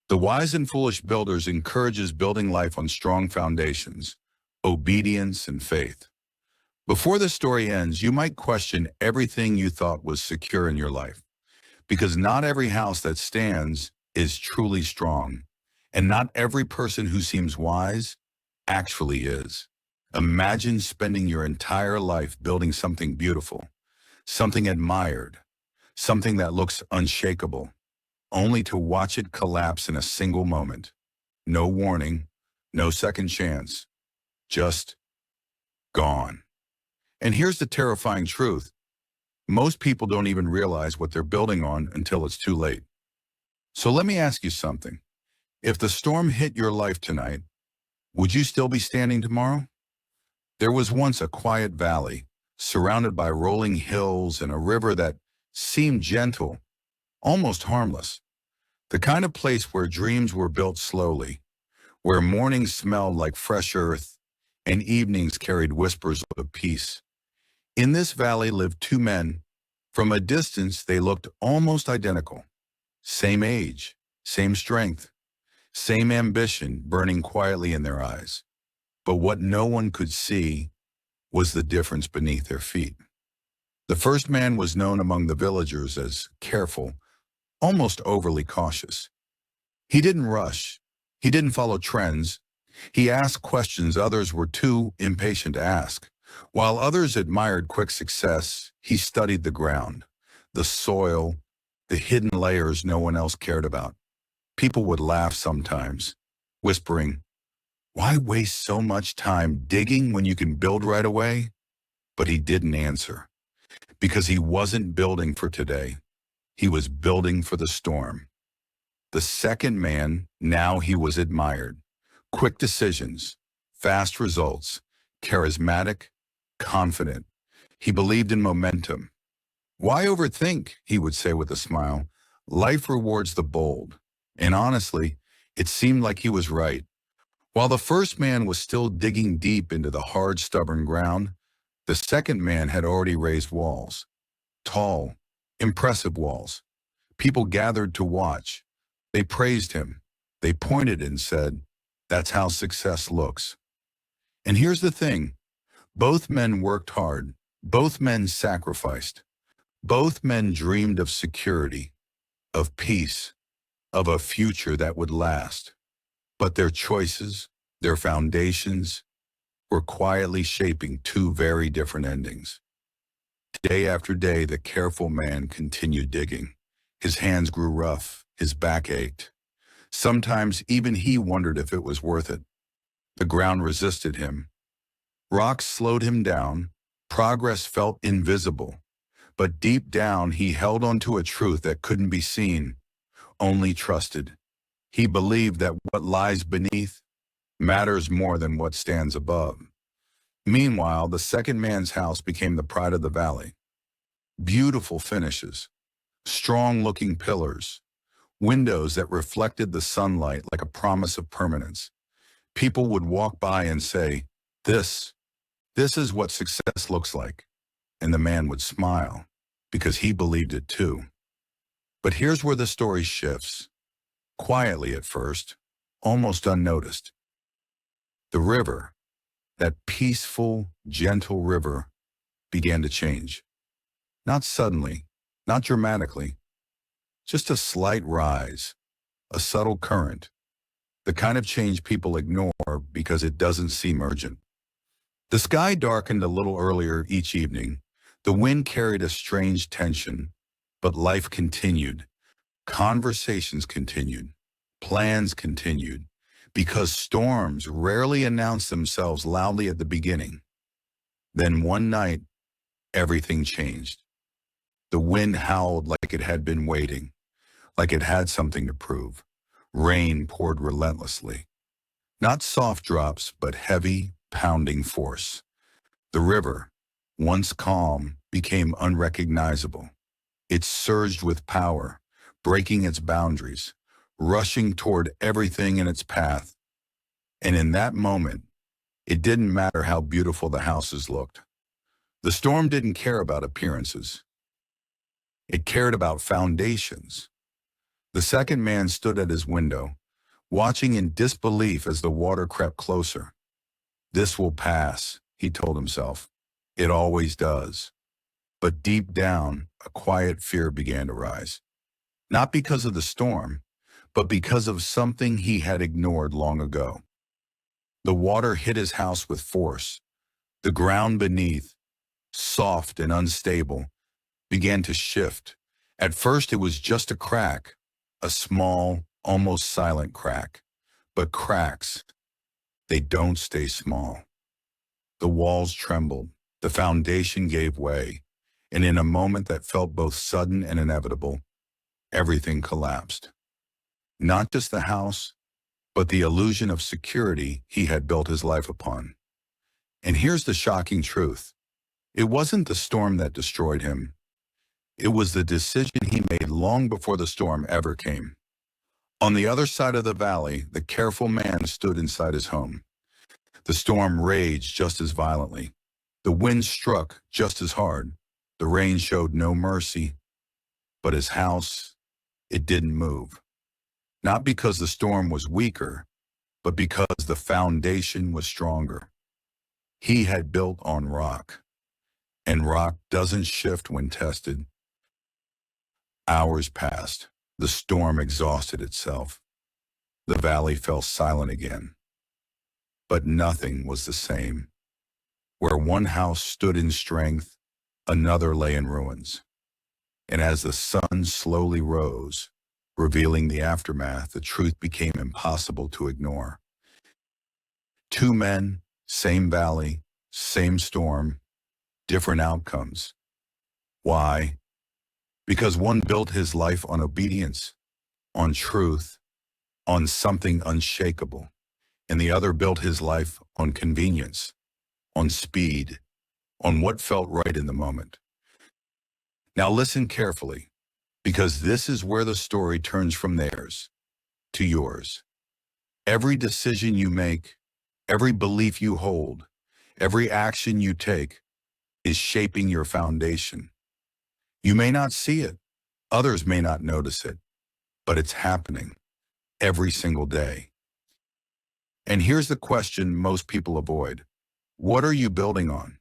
The Wise and Foolish Builders encourages building life on strong foundations, obedience, and faith. Before the story ends, you might question everything you thought was secure in your life, because not every house that stands is truly strong, and not every person who seems wise actually is. Imagine spending your entire life building something beautiful, something admired, something that looks unshakable, only to watch it collapse in a single moment. No warning, no second chance, just gone. And here's the terrifying truth. Most people don't even realize what they're building on until it's too late. So let me ask you something. If the storm hit your life tonight, would you still be standing tomorrow? There was once a quiet valley, surrounded by rolling hills and a river that seemed gentle, almost harmless. The kind of place where dreams were built slowly, where mornings smelled like fresh earth and evenings carried whispers of peace. In this valley lived two men. From a distance, they looked almost identical. Same age, same strength, same ambition burning quietly in their eyes. But what no one could see was the difference beneath their feet. The first man was known among the villagers as careful, almost overly cautious. He didn't rush. He didn't follow trends. He asked questions others were too impatient to ask. While others admired quick success, he studied the ground, the soil, the hidden layers no one else cared about. People would laugh sometimes, whispering, "Why waste so much time digging when you can build right away?" But he didn't answer, because he wasn't building for today. He was building for the storm. The second man, now he was admired. Quick decisions, fast results, charismatic, confident. He believed in momentum. "Why overthink?" he would say with a smile. "Life rewards the bold." And honestly, it seemed like he was right. While the first man was still digging deep into the hard, stubborn ground, the second man had already raised walls. Tall, impressive walls. People gathered to watch. They praised him. They pointed and said, "That's how success looks." And here's the thing. Both men worked hard. Both men sacrificed. Both men dreamed of security, of peace, of a future that would last. But their choices, their foundations, were quietly shaping two very different endings. Day after day, the careful man continued digging. His hands grew rough, his back ached. Sometimes even he wondered if it was worth it. The ground resisted him. Rocks slowed him down. Progress felt invisible. But deep down, he held onto a truth that couldn't be seen, only trusted. He believed that what lies beneath matters more than what stands above. Meanwhile, the second man's house became the pride of the valley. Beautiful finishes, strong-looking pillars, windows that reflected the sunlight like a promise of permanence. People would walk by and say, "This, this is what success looks like." And the man would smile, because he believed it too. But here's where the story shifts. Quietly at first, almost unnoticed. The river, that peaceful, gentle river, began to change. Not suddenly, not dramatically, just a slight rise, a subtle current, the kind of change people ignore because it doesn't seem urgent. The sky darkened a little earlier each evening. The wind carried a strange tension, but life continued. Conversations continued. Plans continued. Because storms rarely announce themselves loudly at the beginning. Then one night, everything changed. The wind howled like it had been waiting, like it had something to prove. Rain poured relentlessly. Not soft drops, but heavy, pounding force. The river, once calm, became unrecognizable. It surged with power, breaking its boundaries, rushing toward everything in its path. And in that moment, it didn't matter how beautiful the houses looked. The storm didn't care about appearances. It cared about foundations. The second man stood at his window, watching in disbelief as the water crept closer. This will pass, he told himself. It always does. But deep down, a quiet fear began to rise. Not because of the storm, but because of something he had ignored long ago. The water hit his house with force. The ground beneath, soft and unstable, began to shift. At first it was just a crack, a small, almost silent crack. But cracks, they don't stay small. The walls trembled, the foundation gave way, and in a moment that felt both sudden and inevitable, everything collapsed. Not just the house, but the illusion of security he had built his life upon. And here's the shocking truth. It wasn't the storm that destroyed him. It was the decision he made long before the storm ever came. On the other side of the valley, the careful man stood inside his home. The storm raged just as violently. The wind struck just as hard. The rain showed no mercy. But his house, it didn't move. Not because the storm was weaker, but because the foundation was stronger. He had built on rock, and rock doesn't shift when tested. Hours passed. The storm exhausted itself. The valley fell silent again. But nothing was the same. Where one house stood in strength, another lay in ruins. And as the sun slowly rose, revealing the aftermath, the truth became impossible to ignore. Two men, same valley, same storm, different outcomes. Why? Because one built his life on obedience, on truth, on something unshakable, and the other built his life on convenience, on speed, on what felt right in the moment. Now listen carefully, because this is where the story turns from theirs to yours. Every decision you make, every belief you hold, every action you take is shaping your foundation. You may not see it, others may not notice it, but it's happening every single day. And here's the question most people avoid. What are you building on?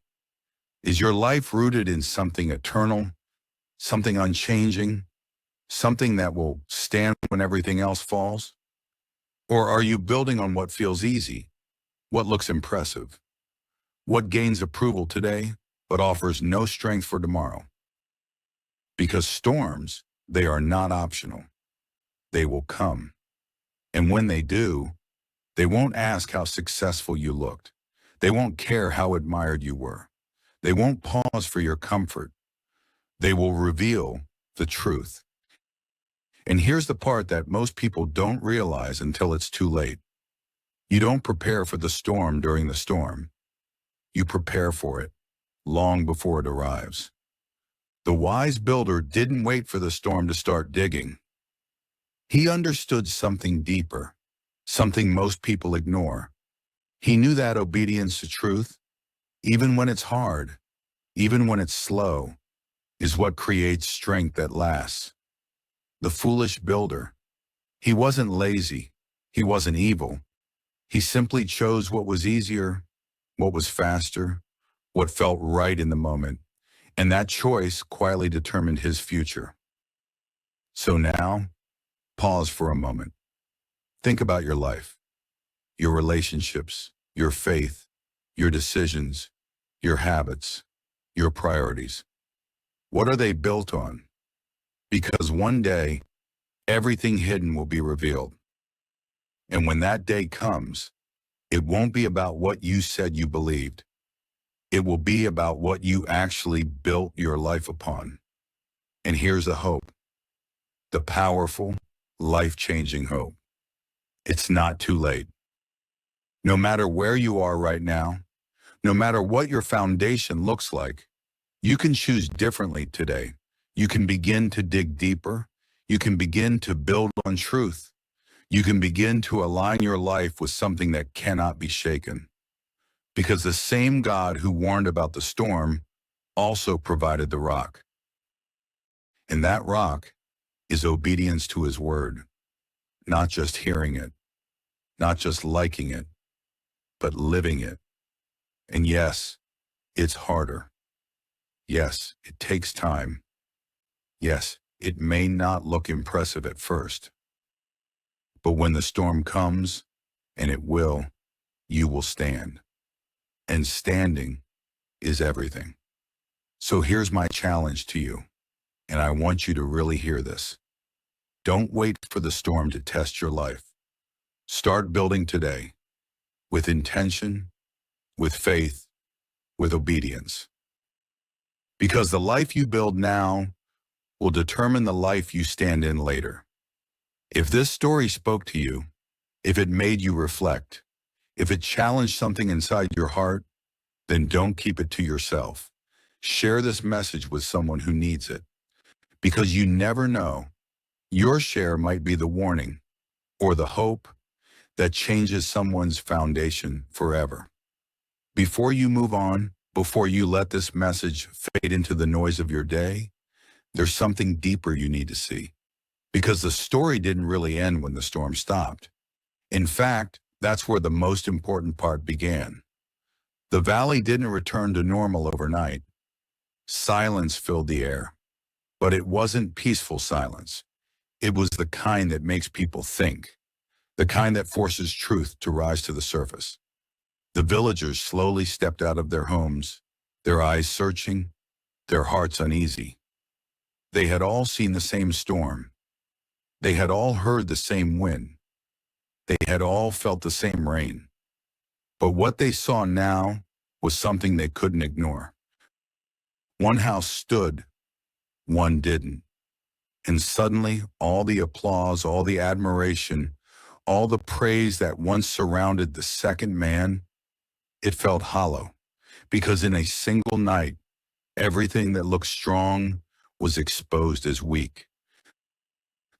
Is your life rooted in something eternal, something unchanging, something that will stand when everything else falls? Or are you building on what feels easy, what looks impressive, what gains approval today, but offers no strength for tomorrow? Because storms, they are not optional. They will come. And when they do, they won't ask how successful you looked. They won't care how admired you were. They won't pause for your comfort. They will reveal the truth. And here's the part that most people don't realize until it's too late. You don't prepare for the storm during the storm. You prepare for it long before it arrives. The wise builder didn't wait for the storm to start digging. He understood something deeper, something most people ignore. He knew that obedience to truth, even when it's hard, even when it's slow, is what creates strength that lasts. The foolish builder, he wasn't lazy, he wasn't evil. He simply chose what was easier, what was faster, what felt right in the moment, and that choice quietly determined his future. So now, pause for a moment. Think about your life, your relationships, your faith, your decisions, your habits, your priorities. What are they built on? Because one day, everything hidden will be revealed. And when that day comes, it won't be about what you said you believed. It will be about what you actually built your life upon. And here's the hope, the powerful, life-changing hope. It's not too late. No matter where you are right now, no matter what your foundation looks like, you can choose differently today. You can begin to dig deeper. You can begin to build on truth. You can begin to align your life with something that cannot be shaken. Because the same God who warned about the storm also provided the rock. And that rock, is obedience to his word, not just hearing it, not just liking it, but living it. And yes, it's harder. Yes, it takes time. Yes, it may not look impressive at first, but when the storm comes, and it will, you will stand. And standing is everything. So here's my challenge to you, and I want you to really hear this. Don't wait for the storm to test your life. Start building today, with intention, with faith, with obedience. Because the life you build now will determine the life you stand in later. If this story spoke to you, if it made you reflect, if it challenged something inside your heart, then don't keep it to yourself. Share this message with someone who needs it. Because you never know, your share might be the warning or the hope that changes someone's foundation forever. Before you move on, before you let this message fade into the noise of your day, there's something deeper you need to see. Because the story didn't really end when the storm stopped. In fact, that's where the most important part began. The valley didn't return to normal overnight. Silence filled the air. But it wasn't peaceful silence. It was the kind that makes people think, the kind that forces truth to rise to the surface. The villagers slowly stepped out of their homes, their eyes searching, their hearts uneasy. They had all seen the same storm. They had all heard the same wind. They had all felt the same rain. But what they saw now was something they couldn't ignore. One house stood, one didn't. And suddenly, all the applause, all the admiration, all the praise that once surrounded the second man, it felt hollow. Because in a single night, everything that looked strong was exposed as weak.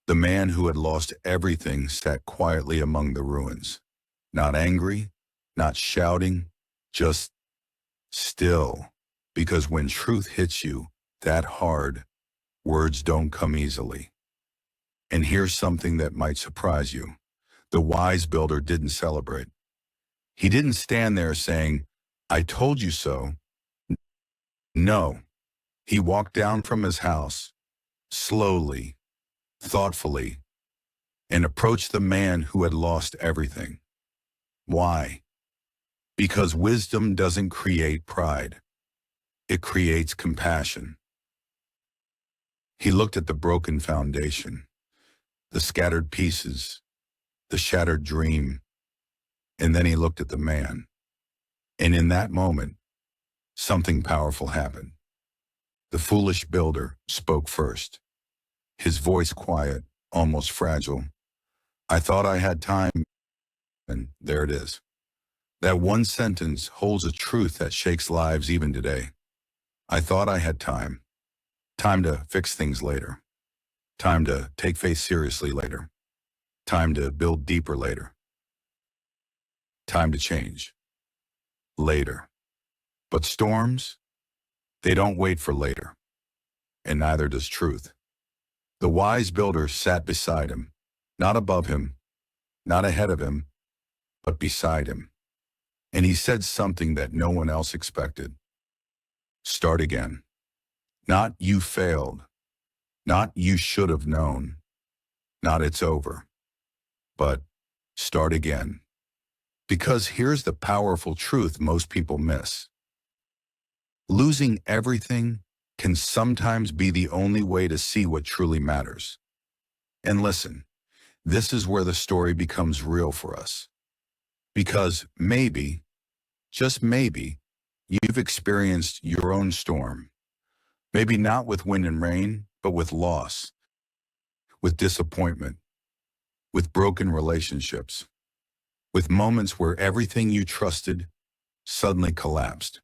The man who had lost everything sat quietly among the ruins, not angry, not shouting, just still. Because when truth hits you that hard, words don't come easily. And here's something that might surprise you. The wise builder didn't celebrate. He didn't stand there saying, "I told you so." No, he walked down from his house, slowly, thoughtfully, and approached the man who had lost everything. Why? Because wisdom doesn't create pride. It creates compassion. He looked at the broken foundation, the scattered pieces, the shattered dream, and then he looked at the man. And in that moment, something powerful happened. The foolish builder spoke first, his voice quiet, almost fragile. "I thought I had time," and there it is. That one sentence holds a truth that shakes lives even today. I thought I had time. Time to fix things later. Time to take faith seriously later. Time to build deeper later. Time to change later. But storms, they don't wait for later. And neither does truth. The wise builder sat beside him, not above him, not ahead of him, but beside him. And he said something that no one else expected. Start again. Not "you failed." Not "you should have known." Not "it's over." But start again. Because here's the powerful truth most people miss. Losing everything can sometimes be the only way to see what truly matters. And listen, this is where the story becomes real for us. Because maybe, just maybe, you've experienced your own storm. Maybe not with wind and rain, but with loss, with disappointment, with broken relationships, with moments where everything you trusted suddenly collapsed.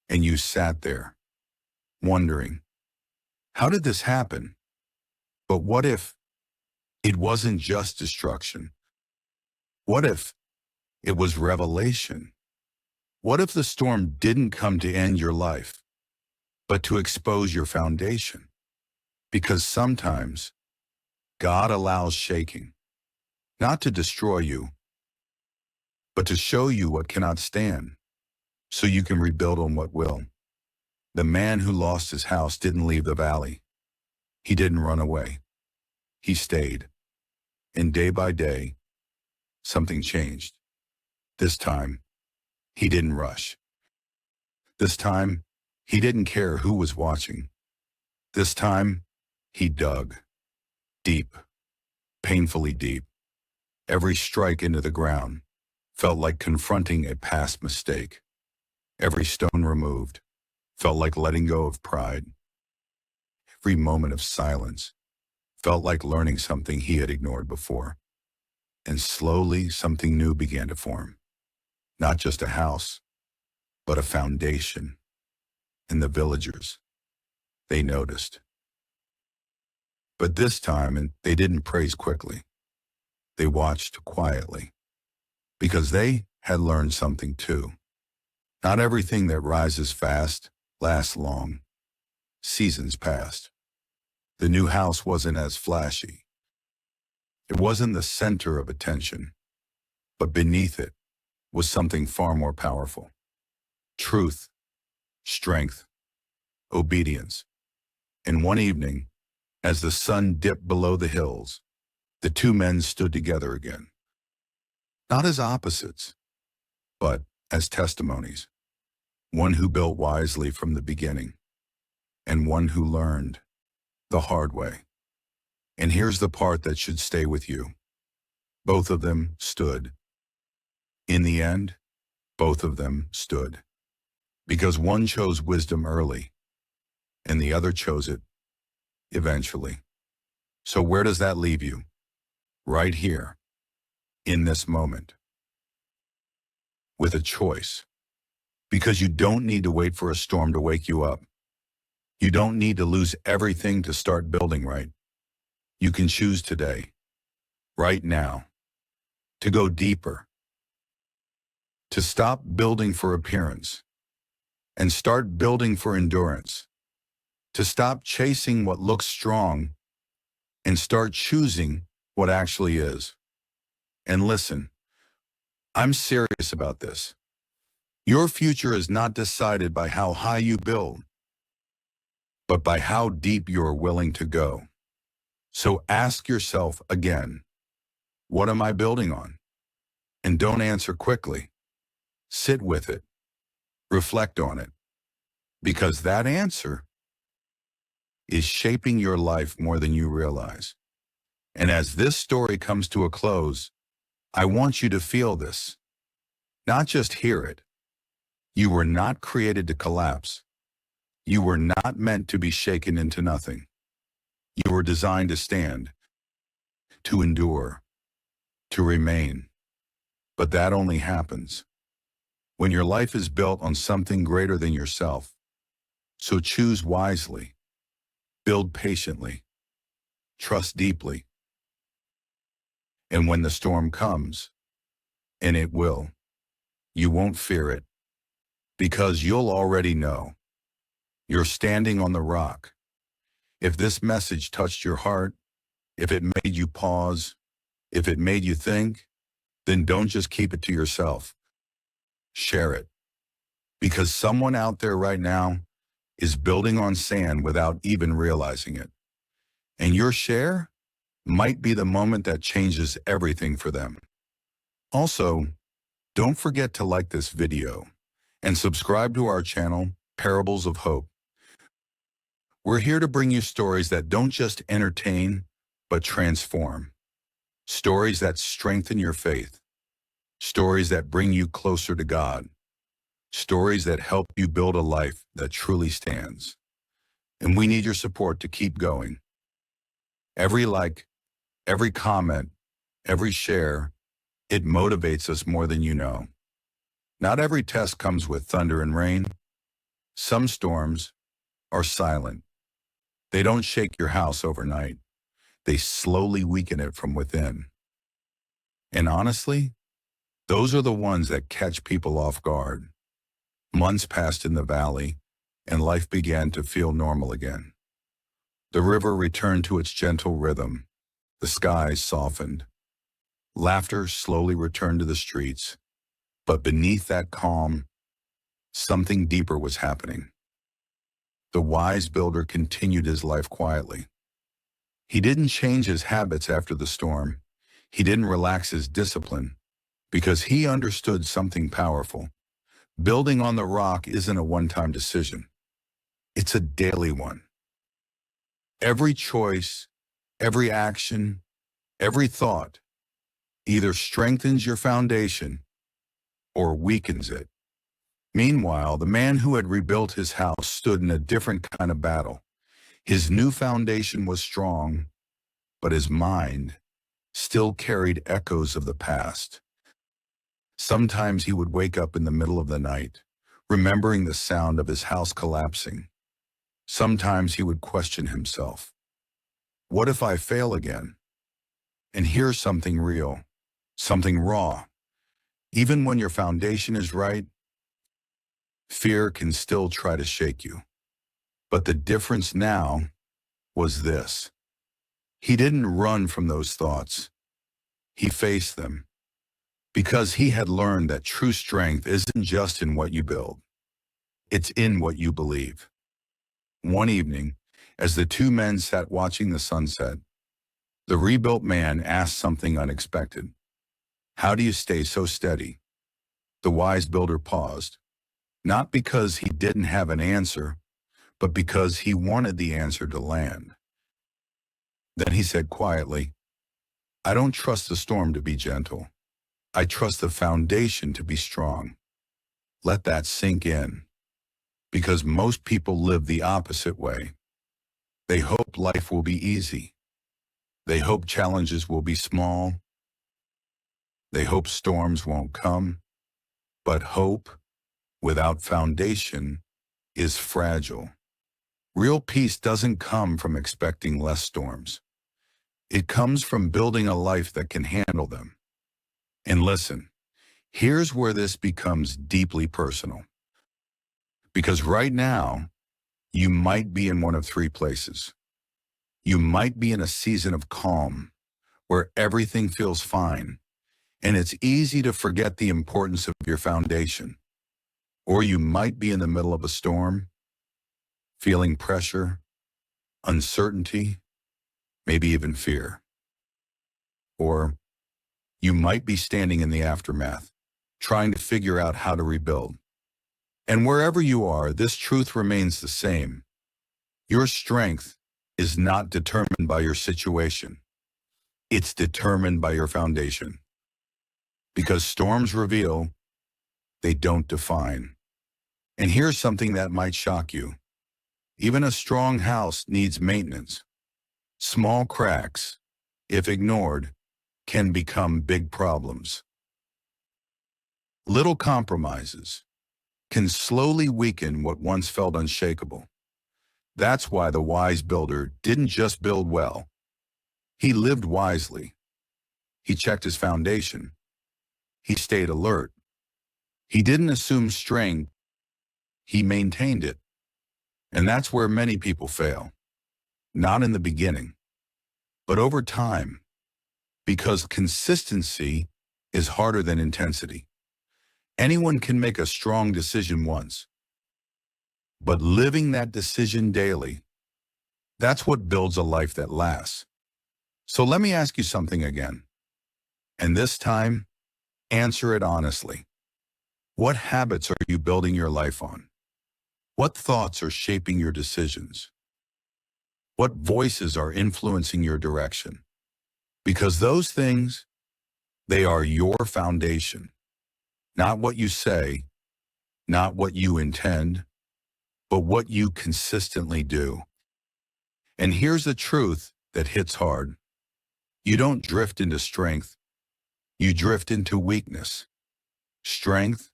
And you sat there, wondering, how did this happen? But what if it wasn't just destruction? What if it was revelation? What if the storm didn't come to end your life, but to expose your foundation? Because sometimes God allows shaking, not to destroy you, but to show you what cannot stand, so you can rebuild on what will. The man who lost his house didn't leave the valley. He didn't run away. He stayed. And day by day, something changed. This time, he didn't rush. This time, he didn't care who was watching. This time, he dug. Deep. Painfully deep. Every strike into the ground felt like confronting a past mistake. Every stone removed felt like letting go of pride. Every moment of silence felt like learning something he had ignored before. And slowly, something new began to form. Not just a house, but a foundation. And the villagers, they noticed. But this time, and they didn't praise quickly. They watched quietly, because they had learned something too. Not everything that rises fast lasts long. Seasons passed. The new house wasn't as flashy. It wasn't the center of attention, but beneath it was something far more powerful. Truth, strength, obedience. And one evening, as the sun dipped below the hills, the two men stood together again. Not as opposites, but as testimonies. One who built wisely from the beginning, and one who learned the hard way. And here's the part that should stay with you. Both of them stood. In the end, both of them stood. Because one chose wisdom early, and the other chose it eventually. So where does that leave you? Right here, in this moment, with a choice. Because you don't need to wait for a storm to wake you up. You don't need to lose everything to start building right. You can choose today, right now, to go deeper, to stop building for appearance, and start building for endurance, to stop chasing what looks strong and start choosing what actually is. And listen, I'm serious about this. Your future is not decided by how high you build, but by how deep you are willing to go. So ask yourself again, what am I building on? And don't answer quickly. Sit with it. Reflect on it. Because that answer is shaping your life more than you realize. And as this story comes to a close, I want you to feel this, not just hear it. You were not created to collapse. You were not meant to be shaken into nothing. You were designed to stand, to endure, to remain. But that only happens when your life is built on something greater than yourself. So choose wisely, build patiently, trust deeply. And when the storm comes, and it will, you won't fear it, because you'll already know you're standing on the rock. If this message touched your heart, if it made you pause, if it made you think, then don't just keep it to yourself. Share it. Because someone out there right now is building on sand without even realizing it. And your share might be the moment that changes everything for them. Also, don't forget to like this video and subscribe to our channel, Parables of Hope. We're here to bring you stories that don't just entertain, but transform. Stories that strengthen your faith. Stories that bring you closer to God. Stories that help you build a life that truly stands. And we need your support to keep going. Every like, every comment, every share, it motivates us more than you know. Not every test comes with thunder and rain. Some storms are silent. They don't shake your house overnight. They slowly weaken it from within. And honestly, those are the ones that catch people off guard. Months passed in the valley, and life began to feel normal again. The river returned to its gentle rhythm. The skies softened. Laughter slowly returned to the streets. But beneath that calm, something deeper was happening. The wise builder continued his life quietly. He didn't change his habits after the storm. He didn't relax his discipline because he understood something powerful. Building on the rock isn't a one-time decision. It's a daily one. Every choice, every action, every thought either strengthens your foundation or weakens it. Meanwhile, the man who had rebuilt his house stood in a different kind of battle. His new foundation was strong, but his mind still carried echoes of the past. Sometimes he would wake up in the middle of the night, remembering the sound of his house collapsing. Sometimes he would question himself. What if I fail again? And here's something real, something raw. Even when your foundation is right, fear can still try to shake you. But the difference now was this. He didn't run from those thoughts. He faced them. Because he had learned that true strength isn't just in what you build. It's in what you believe. One evening, as the two men sat watching the sunset, the rebuilt man asked something unexpected. How do you stay so steady? The wise builder paused, not because he didn't have an answer, but because he wanted the answer to land. Then he said quietly, I don't trust the storm to be gentle. I trust the foundation to be strong. Let that sink in. Because most people live the opposite way. They hope life will be easy. They hope challenges will be small. They hope storms won't come. But hope without foundation is fragile. Real peace doesn't come from expecting less storms. It comes from building a life that can handle them. And listen, here's where this becomes deeply personal. Because right now, you might be in one of three places. You might be in a season of calm, where everything feels fine, and it's easy to forget the importance of your foundation. Or you might be in the middle of a storm, feeling pressure, uncertainty, maybe even fear. Or you might be standing in the aftermath, trying to figure out how to rebuild. And wherever you are, this truth remains the same. Your strength is not determined by your situation. It's determined by your foundation. Because storms reveal, they don't define. And here's something that might shock you. Even a strong house needs maintenance. Small cracks, if ignored, can become big problems. Little compromises can slowly weaken what once felt unshakable. That's why the wise builder didn't just build well. He lived wisely. He checked his foundation. He stayed alert. He didn't assume strength. He maintained it. And that's where many people fail. Not in the beginning, but over time, because consistency is harder than intensity. Anyone can make a strong decision once, but living that decision daily, that's what builds a life that lasts. So let me ask you something again. And this time, answer it honestly. What habits are you building your life on? What thoughts are shaping your decisions? What voices are influencing your direction? Because those things, they are your foundation. Not what you say, not what you intend, but what you consistently do. And here's the truth that hits hard. You don't drift into strength. You drift into weakness. Strength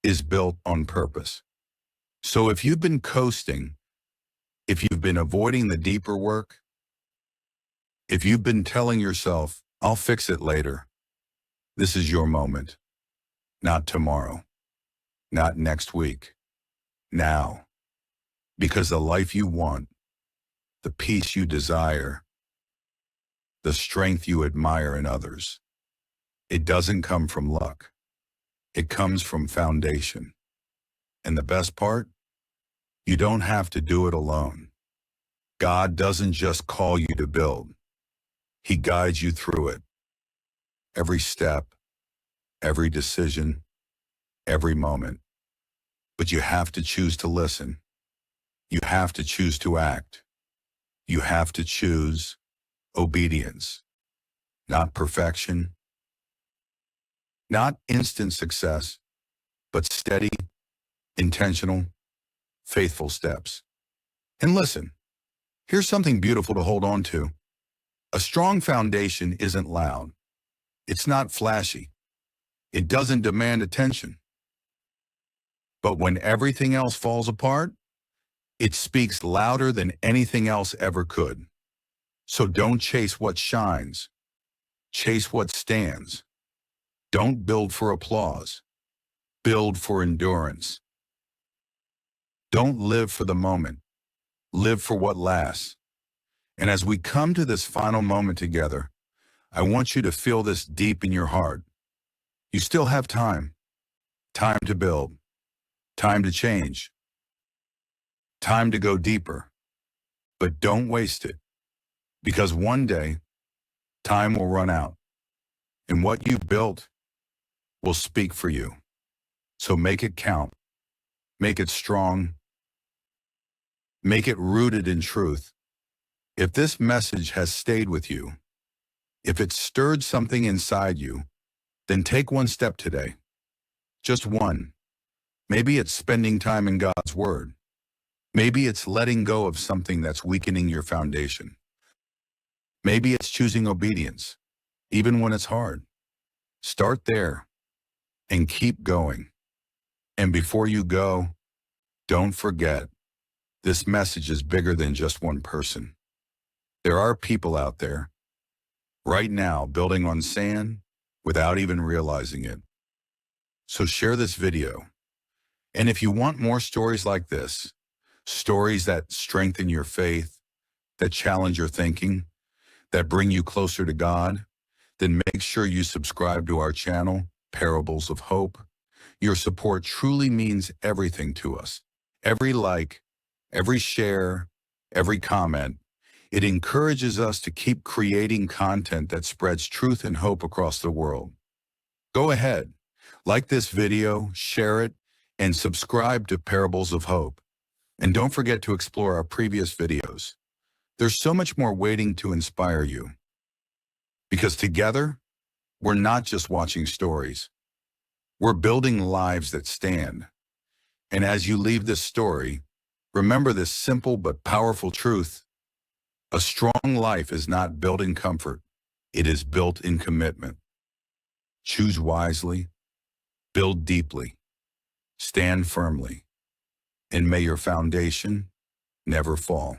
is built on purpose. So if you've been coasting, if you've been avoiding the deeper work, if you've been telling yourself, I'll fix it later, this is your moment. Not tomorrow. Not next week. Now. Because the life you want, the peace you desire, the strength you admire in others. It doesn't come from luck. It comes from foundation. And the best part? You don't have to do it alone. God doesn't just call you to build. He guides you through it. Every step, every decision, every moment. But you have to choose to listen. You have to choose to act. You have to choose obedience, not perfection, not instant success, but steady, intentional, faithful steps. And listen, here's something beautiful to hold on to. A strong foundation isn't loud. It's not flashy. It doesn't demand attention. But when everything else falls apart, it speaks louder than anything else ever could. So don't chase what shines. Chase what stands. Don't build for applause. Build for endurance. Don't live for the moment. Live for what lasts. And as we come to this final moment together, I want you to feel this deep in your heart. You still have time. Time to build. Time to change. Time to go deeper. But don't waste it. Because one day, time will run out. And what you've built will speak for you. So make it count. Make it strong. Make it rooted in truth. If this message has stayed with you, if it stirred something inside you, then take one step today. Just one. Maybe it's spending time in God's Word. Maybe it's letting go of something that's weakening your foundation. Maybe it's choosing obedience, even when it's hard. Start there and keep going. And before you go, don't forget, this message is bigger than just one person. There are people out there, right now, building on sand without even realizing it. So share this video. And if you want more stories like this, stories that strengthen your faith, that challenge your thinking, that bring you closer to God, then make sure you subscribe to our channel, Parables of Hope. Your support truly means everything to us. Every like, every share, every comment, it encourages us to keep creating content that spreads truth and hope across the world. Go ahead, like this video, share it, and subscribe to Parables of Hope. And don't forget to explore our previous videos. There's so much more waiting to inspire you. Because together, we're not just watching stories. We're building lives that stand. And as you leave this story, remember this simple but powerful truth. A strong life is not built in comfort. It is built in commitment. Choose wisely, build deeply, stand firmly, and may your foundation never fall.